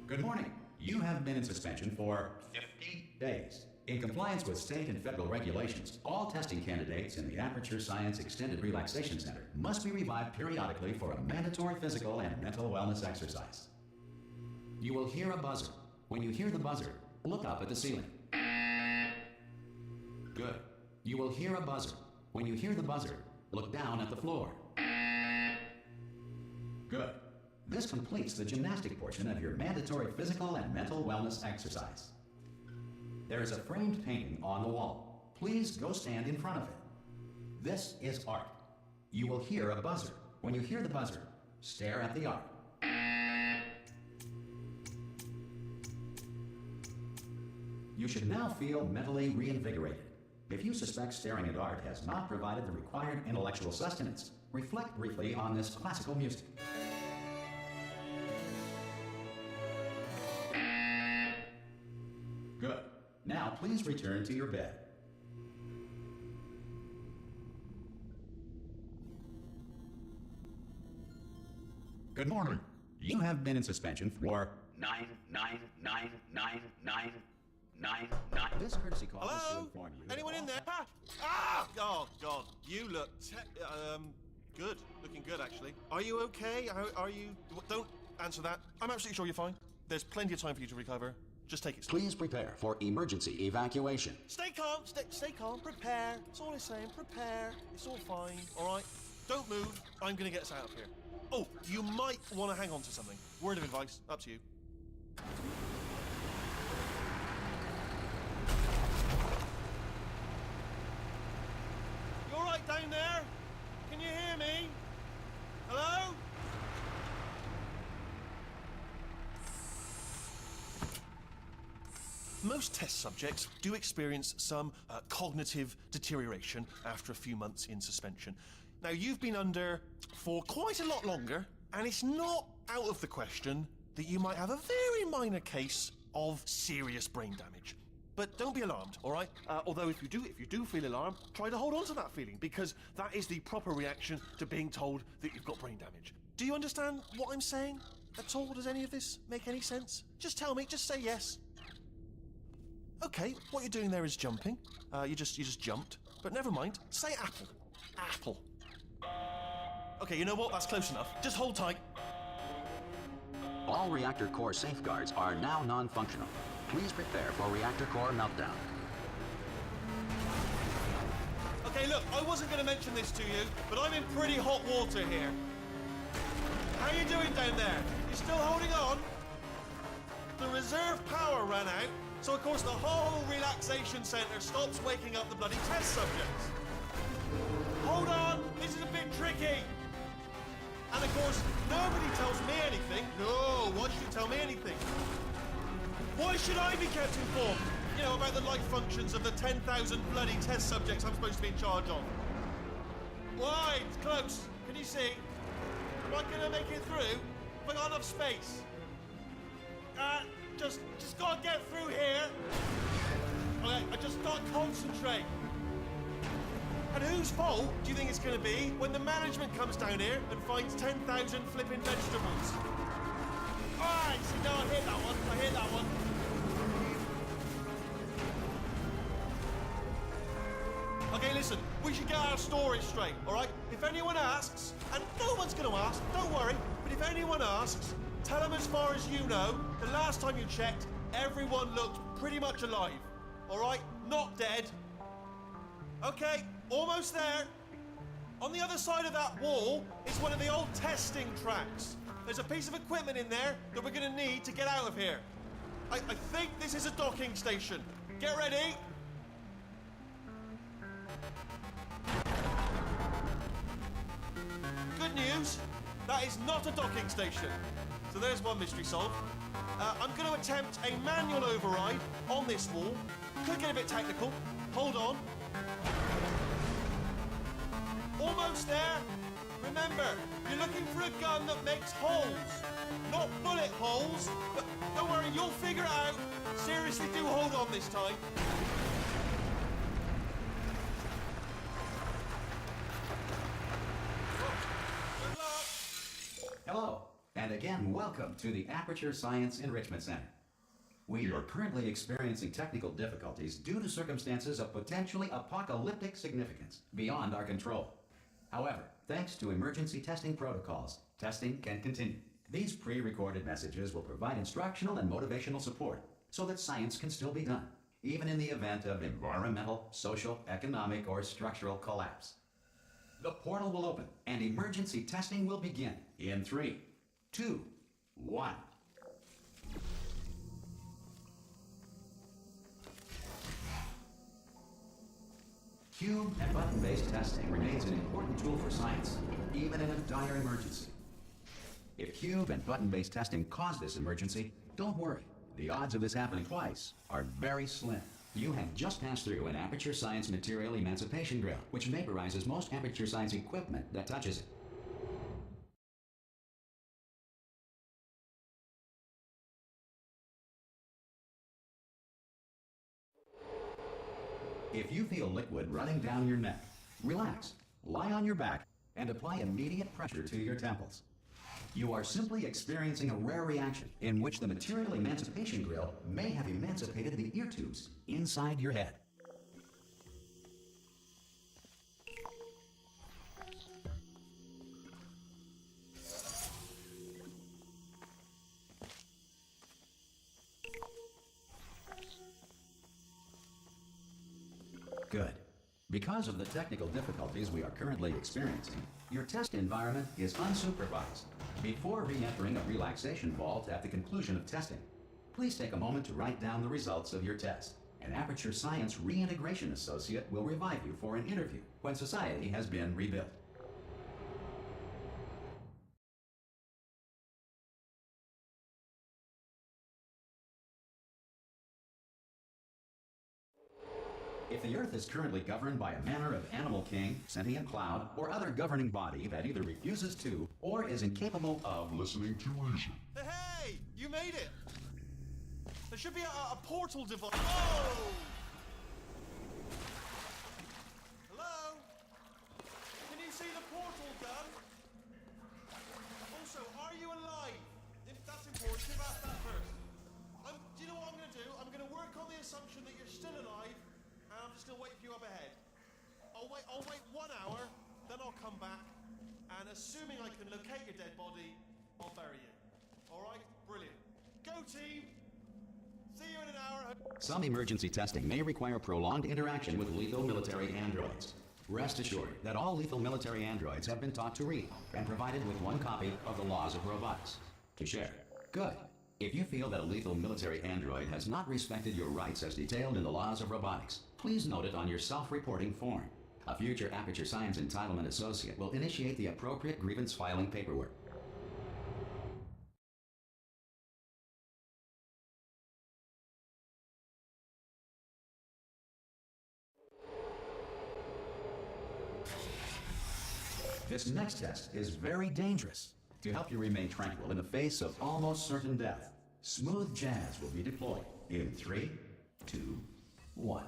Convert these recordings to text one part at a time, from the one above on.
Good morning. You have been in suspension for 50 days. In compliance with state and federal regulations, all testing candidates in the Aperture Science Extended Relaxation Center must be revived periodically for a mandatory physical and mental wellness exercise. You will hear a buzzer. When you hear the buzzer, look up at the ceiling. Good. You will hear a buzzer. When you hear the buzzer, look down at the floor. Good. This completes the gymnastic portion of your mandatory physical and mental wellness exercise. There is a framed painting on the wall. Please go stand in front of it. This is art. You will hear a buzzer. When you hear the buzzer, stare at the art. You should now feel mentally reinvigorated. If you suspect staring at art has not provided the required intellectual sustenance, reflect briefly on this classical music. Good. Now please return to your bed. Good morning. You have been in suspension for 9999999. This courtesy call is to inform you. Anyone in there? Ah! Oh God, you look good. Looking good, actually. Are you okay? Are you? Don't answer that. I'm absolutely sure you're fine. There's plenty of time for you to recover. Just take it slow. Please prepare for emergency evacuation. Stay calm. Stay calm. Prepare. That's all I'm saying. Prepare. It's all fine. All right. Don't move. I'm gonna get us out of here. Oh, you might want to hang on to something. Word of advice. Up to you. You all right down there? Can you hear me? Hello? Most test subjects do experience some cognitive deterioration after a few months in suspension. Now, you've been under for quite a lot longer, and it's not out of the question that you might have a very minor case of serious brain damage. But don't be alarmed, all right? Although if you do feel alarmed, try to hold on to that feeling, because that is the proper reaction to being told that you've got brain damage. Do you understand what I'm saying at all? Does any of this make any sense? Just tell me, just say yes. Okay, what you're doing there is jumping. You just jumped. But never mind. Say apple. Apple. Okay, you know what? That's close enough. Just hold tight. All reactor core safeguards are now non-functional. Please prepare for reactor core meltdown. Okay, look, I wasn't going to mention this to you, but I'm in pretty hot water here. How you doing down there? You still holding on? The reserve power ran out, so of course the whole relaxation centre stops waking up the bloody test subjects. Hold on, this is a bit tricky. And of course, nobody tells me anything. No, why should you tell me anything? Why should I be kept informed? You know, about the life functions of the 10,000 bloody test subjects I'm supposed to be in charge of. Why? It's close. Can you see? Am I gonna make it through? Have I got enough space? Just gotta get through here. Okay, I just gotta concentrate. And whose fault do you think it's gonna be when the management comes down here and finds 10,000 flipping vegetables? Alright, see, no, I hit that one. Okay, listen, we should get our story straight, alright? If anyone asks, and no one's gonna ask, don't worry, but if anyone asks, tell them as far as you know, the last time you checked, everyone looked pretty much alive, alright? Not dead. Okay, almost there. On the other side of that wall is one of the old testing tracks. There's a piece of equipment in there that we're gonna need to get out of here. I think this is a docking station. Get ready. Good news, that is not a docking station. So there's one mystery solved. I'm going to attempt a manual override on this wall. Could get a bit technical. Hold on. Almost there. Remember, you're looking for a gun that makes holes, not bullet holes. But don't worry, you'll figure it out. Seriously, do hold on this time. Hello. And again, welcome to the Aperture Science Enrichment Center. We are currently experiencing technical difficulties due to circumstances of potentially apocalyptic significance beyond our control. However, thanks to emergency testing protocols, testing can continue. These pre-recorded messages will provide instructional and motivational support so that science can still be done, even in the event of environmental, social, economic, or structural collapse. The portal will open and emergency testing will begin in 3, 2, 1. Cube and button-based testing remains an important tool for science, even in a dire emergency. If cube and button-based testing cause this emergency, don't worry. The odds of this happening twice are very slim. You have just passed through an Aperture Science Material Emancipation Grill, which vaporizes most Aperture Science equipment that touches it. If you feel liquid running down your neck, relax, lie on your back, and apply immediate pressure to your temples. You are simply experiencing a rare reaction in which the Material Emancipation Grill may have emancipated the ear tubes inside your head. Good. Because of the technical difficulties we are currently experiencing, your test environment is unsupervised. Before re-entering a relaxation vault at the conclusion of testing, please take a moment to write down the results of your test. An Aperture Science Reintegration Associate will revive you for an interview when society has been rebuilt. If the Earth is currently governed by a manner of animal king, sentient cloud, or other governing body that either refuses to or is incapable of listening to reason. Hey! You made it! There should be a portal device. Oh! Hello? Can you see the portal done? Also, are you alive? If that's important, you've asked that first. Do you know what I'm going to do? I'm going to work on the assumption that you're still alive. I'm just gonna wait for you up ahead. I'll wait 1 hour, then I'll come back, and assuming I can locate your dead body, I'll bury you. Alright? Brilliant. Go team! See you in an hour. Some emergency testing may require prolonged interaction with lethal military androids. Rest assured that all lethal military androids have been taught to read and provided with 1 copy of the Laws of Robotics to share. Good. If you feel that a lethal military android has not respected your rights as detailed in the Laws of Robotics, please note it on your self-reporting form. A future Aperture Science Entitlement Associate will initiate the appropriate grievance filing paperwork. This next test is very dangerous. To help you remain tranquil in the face of almost certain death, smooth jazz will be deployed in 3, 2, 1.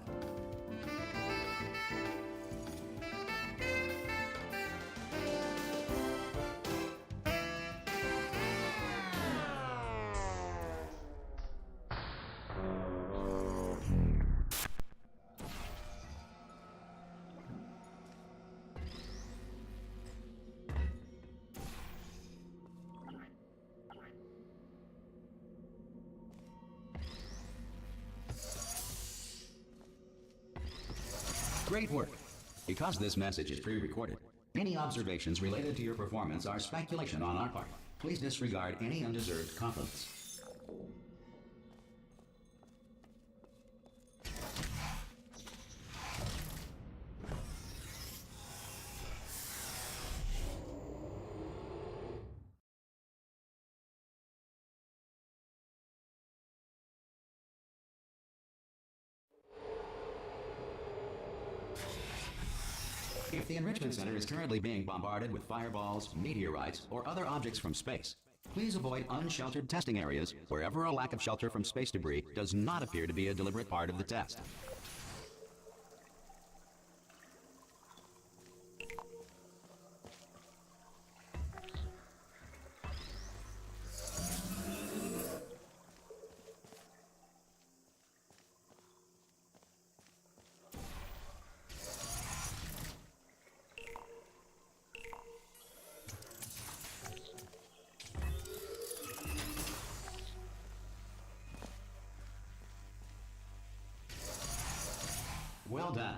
Great work. Because this message is pre-recorded, any observations related to your performance are speculation on our part. Please disregard any undeserved compliments. If the Enrichment Center is currently being bombarded with fireballs, meteorites, or other objects from space, please avoid unsheltered testing areas wherever a lack of shelter from space debris does not appear to be a deliberate part of the test. Well done.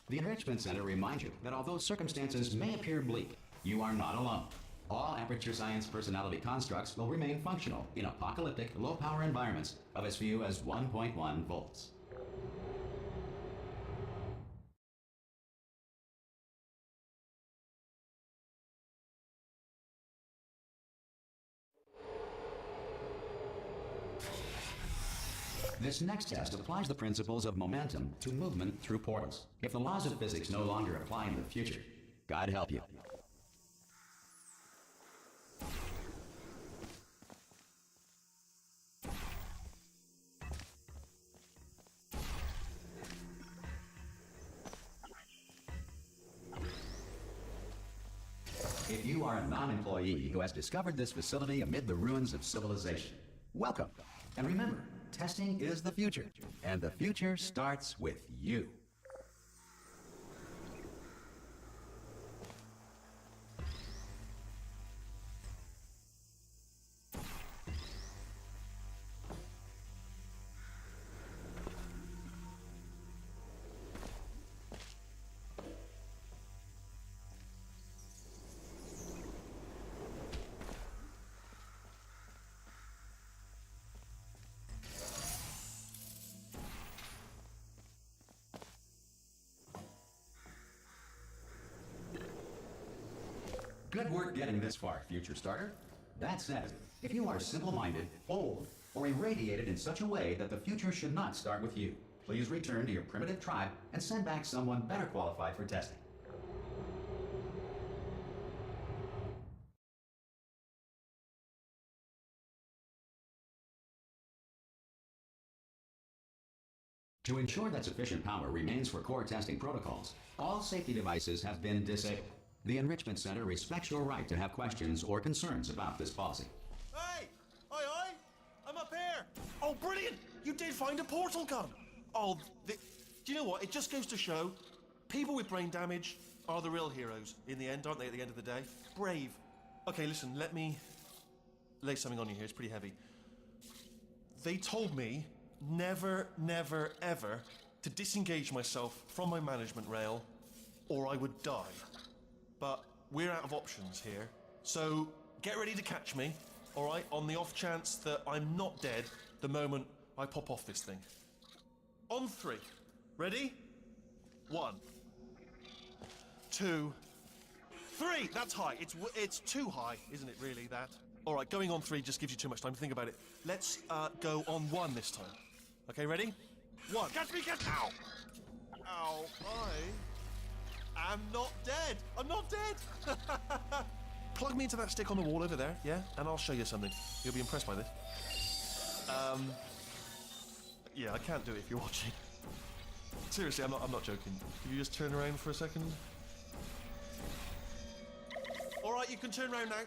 The Enrichment Center reminds you that although circumstances may appear bleak, you are not alone. All Aperture Science personality constructs will remain functional in apocalyptic, low-power environments of as few as 1.1 volts. This next test applies the principles of momentum to movement through portals. If the laws of physics no longer apply in the future, God help you. If you are a non-employee who has discovered this facility amid the ruins of civilization, welcome. And remember, testing is the future, and the future starts with you. Good work getting this far, future starter. That said, if you are simple-minded, old, or irradiated in such a way that the future should not start with you, please return to your primitive tribe and send back someone better qualified for testing. To ensure that sufficient power remains for core testing protocols, all safety devices have been disabled. The Enrichment Center respects your right to have questions or concerns about this policy. Hey! Oi! I'm up here! Oh, brilliant! You did find a portal gun! Oh, do you know what? It just goes to show, people with brain damage are the real heroes in the end, aren't they, at the end of the day? Brave. Okay, listen, let me lay something on you here. It's pretty heavy. They told me never, never, ever to disengage myself from my management rail or I would die. But we're out of options here, so get ready to catch me, all right, on the off chance that I'm not dead the moment I pop off this thing. On 3. Ready? 1, 2, 3. That's high. It's too high, isn't it, really, that? All right, going on 3 just gives you too much time to think about it. Let's go on 1 this time. Okay, ready? 1. Catch me, catch me! Ow! Ow, I'm not dead! I'm not dead! Plug me into that stick on the wall over there, yeah? And I'll show you something. You'll be impressed by this. Yeah, I can't do it if you're watching. Seriously, I'm not joking. Could you just turn around for a second? Alright, you can turn around now.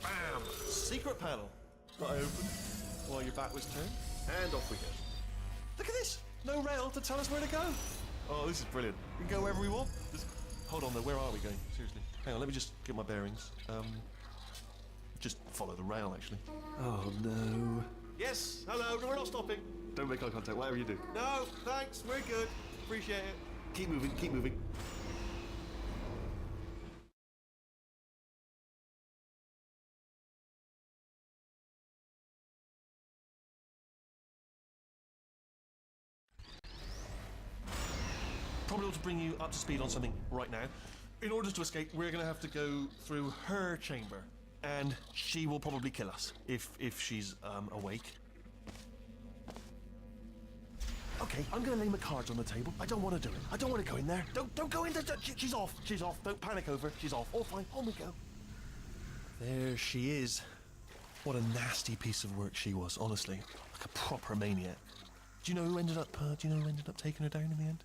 Bam! Secret panel. Got open while your back was turned. And off we go. Look at this! No rail to tell us where to go. Oh, this is brilliant. We can go wherever we want. Just hold on though, where are we going? Seriously. Hang on, let me just get my bearings. Just follow the rail, actually. Oh, no. Yes, hello, no, we're not stopping. Don't make eye contact, whatever you do. No, thanks, we're good. Appreciate it. Keep moving, keep moving. Probably ought to bring you up to speed on something right now. In order to escape, we're going to have to go through her chamber, and she will probably kill us if she's awake. Okay, I'm going to lay my cards on the table. I don't want to do it. I don't want to go in there. Don't go in there. She's off. She's off. Don't panic over. She's off. All fine. On we go. There she is. What a nasty piece of work she was. Honestly, like a proper maniac. Do you know who ended up? Taking her down in the end?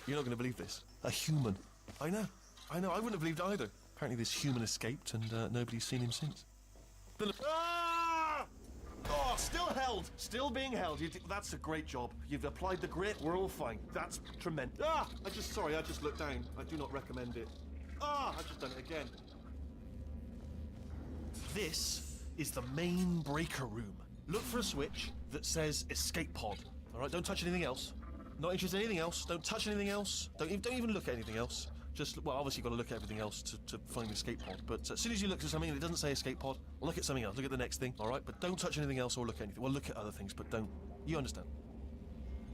You're not going to believe this. A human. I know. I wouldn't have believed either. Apparently this human escaped and nobody's seen him since. Ah! Oh, still held. Still being held. That's a great job. You've applied the grit. We're all fine. That's tremendous. Ah! I just looked down. I do not recommend it. Ah! I've just done it again. This is the main breaker room. Look for a switch that says escape pod. All right, don't touch anything else. Not interested in anything else. Don't touch anything else. Don't even look at anything else. Just, well, obviously you've got to look at everything else to find the escape pod. But as soon as you look at something and it doesn't say escape pod, look at something else. Look at the next thing, all right? But don't touch anything else or look at anything. Well, look at other things, but don't. You understand?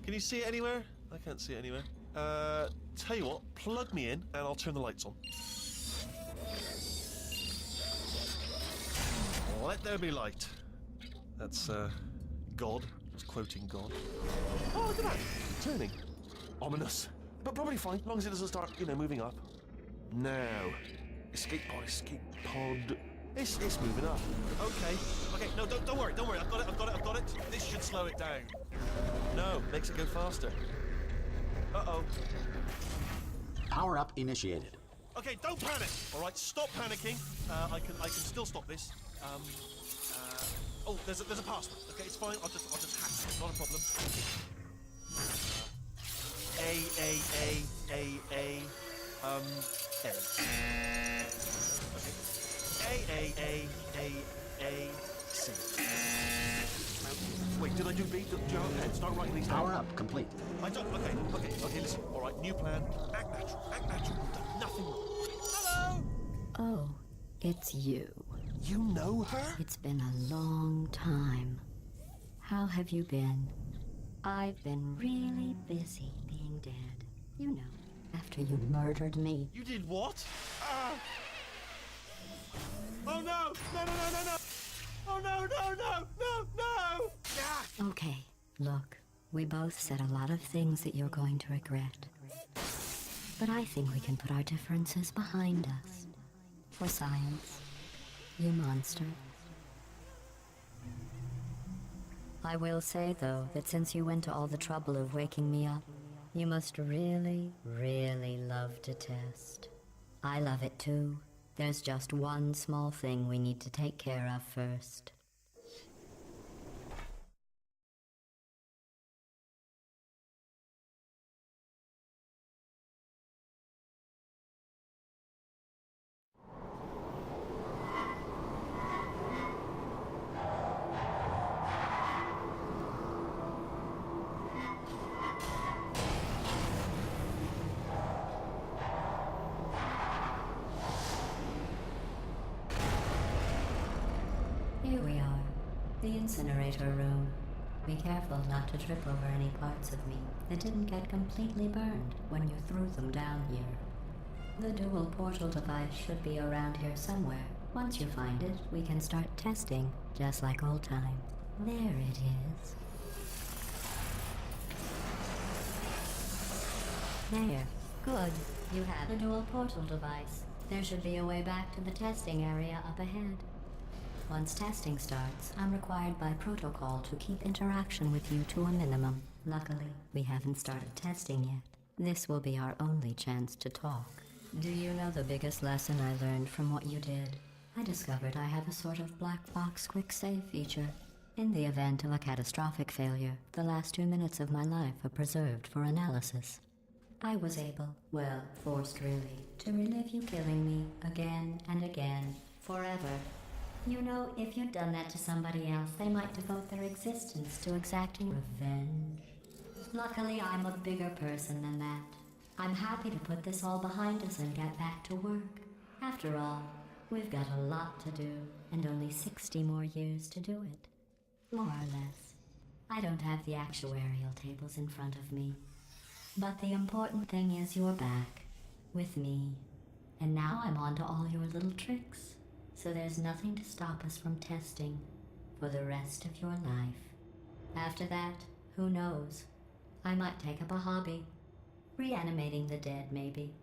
Can you see it anywhere? I can't see it anywhere. Tell you what, plug me in and I'll turn the lights on. Let there be light. That's, God. Just quoting God. Oh, look at that. Turning. Ominous. But probably fine, as long as it doesn't start, moving up. Now. Escape pod. It's moving up. Okay, no, don't worry. I've got it. This should slow it down. No, makes it go faster. Uh-oh. Power up initiated. Okay, don't panic. All right, stop panicking. I can still stop this. Oh, there's a password. Okay, it's fine. I'll just hack it. Not a problem. A. Okay. A. C. Wait, did I do B? Start writing these down. Power up complete. I don't. Okay. Listen. All right, new plan. Act natural. You've done nothing wrong. Hello. Oh, it's you. You know her? It's been a long time. How have you been? I've been really busy being dead. You know, after you murdered me. You did what? Oh no! No! Oh no! Ah! Okay, look, we both said a lot of things that you're going to regret. But I think we can put our differences behind us. For science. You monster. I will say, though, that since you went to all the trouble of waking me up, you must really, really love to test. I love it too. There's just one small thing we need to take care of first. Here we are, the incinerator room. Be careful not to trip over any parts of me that didn't get completely burned when you threw them down here. The dual portal device should be around here somewhere. Once you find it, we can start testing, just like old times. There it is. There. Good. You have the dual portal device. There should be a way back to the testing area up ahead. Once testing starts, I'm required by protocol to keep interaction with you to a minimum. Luckily, we haven't started testing yet. This will be our only chance to talk. Do you know the biggest lesson I learned from what you did? I discovered I have a sort of black box quick save feature. In the event of a catastrophic failure, the last 2 minutes of my life are preserved for analysis. I was able, well, forced really, to relive you killing me again and again, forever. You know, if you'd done that to somebody else, they might devote their existence to exacting revenge. Luckily, I'm a bigger person than that. I'm happy to put this all behind us and get back to work. After all, we've got a lot to do, and only 60 more years to do it. More or less. I don't have the actuarial tables in front of me. But the important thing is you're back, with me. And now I'm on to all your little tricks. So there's nothing to stop us from testing for the rest of your life. After that, who knows? I might take up a hobby. Reanimating the dead, maybe.